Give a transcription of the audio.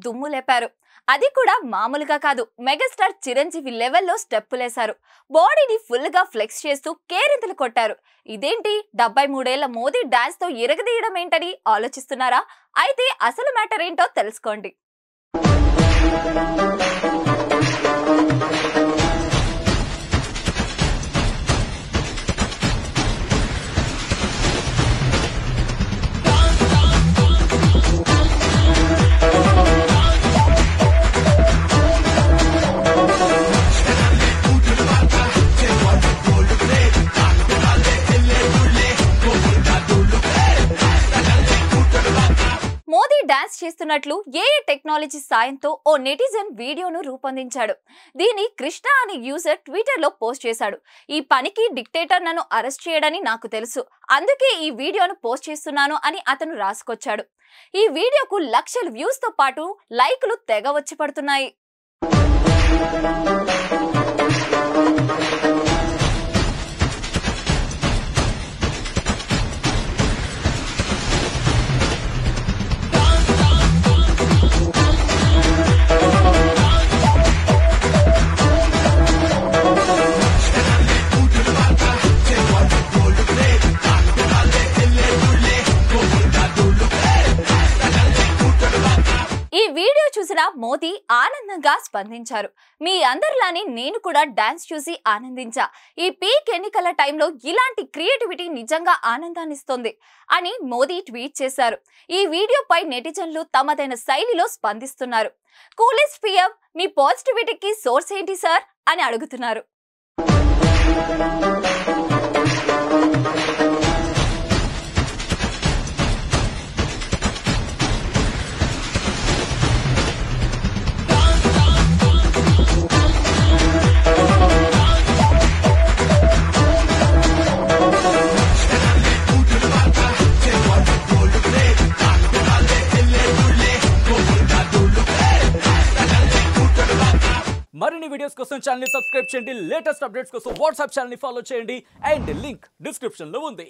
దుమ్ము లేపారు. అది కూడా మామూలుగా కాదు, మెగాస్టార్ చిరంజీవి లెవెల్లో స్టెప్పులేశారు. బాడీని ఫుల్ గా ఫ్లెక్స్ చేస్తూ కేరింతలు కొట్టారు. ఇదేంటి 73 ఏళ్ల మోదీ డాన్స్ తో ఇరగదీయడం ఏంటని ఆలోచిస్తున్నారా? అయితే అసలు మ్యాటర్ ఏంటో తెలుసుకోండి. మోదీ డాన్స్ చేస్తున్నట్లు ఏఐ టెక్నాలజీ సాయంతో ఓ నెటిజన్ వీడియోను రూపొందించాడు. దీని కృష్ణ అనే యూజర్ ట్విట్టర్ లో పోస్ట్ చేశాడు. ఈ పనికి డిక్టేటర్ నన్ను అరెస్ట్ చేయడని నాకు తెలుసు, అందుకే ఈ వీడియోను పోస్ట్ చేస్తున్నాను అని అతను రాసుకొచ్చాడు. ఈ వీడియోకు లక్షల వ్యూస్ తో పాటు లైకులు తెగ వచ్చి పడుతున్నాయి. ఈ వీడియో చూసిన మోదీ ఆనందంగా స్పందించారు. మీ అందరిలానే నేను కూడా డాన్స్ చూసి ఆనందించా. ఈ పీక్ ఎన్నికల టైంలో ఇలాంటి క్రియేటివిటీ నిజంగా ఆనందాన్నిస్తుంది అని మోదీ ట్వీట్ చేశారు. ఈ వీడియోపై నెటిజన్లు తమదైన శైలిలో స్పందిస్తున్నారు. కూలెస్ట్ పిఎం, మీ పాజిటివిటీకి సోర్స్ ఏంటి సార్ అని అడుగుతున్నారు. మరిన్ని వీడియోస్ కోసం ఛానల్ ని సబ్స్క్రైబ్ చేయండి. లేటెస్ట్ అప్డేట్స్ కోసం వాట్సాప్ ఛానల్ ని ఫాలో చేయండి. అండ్ లింక్ డిస్క్రిప్షన్ లో ఉంది.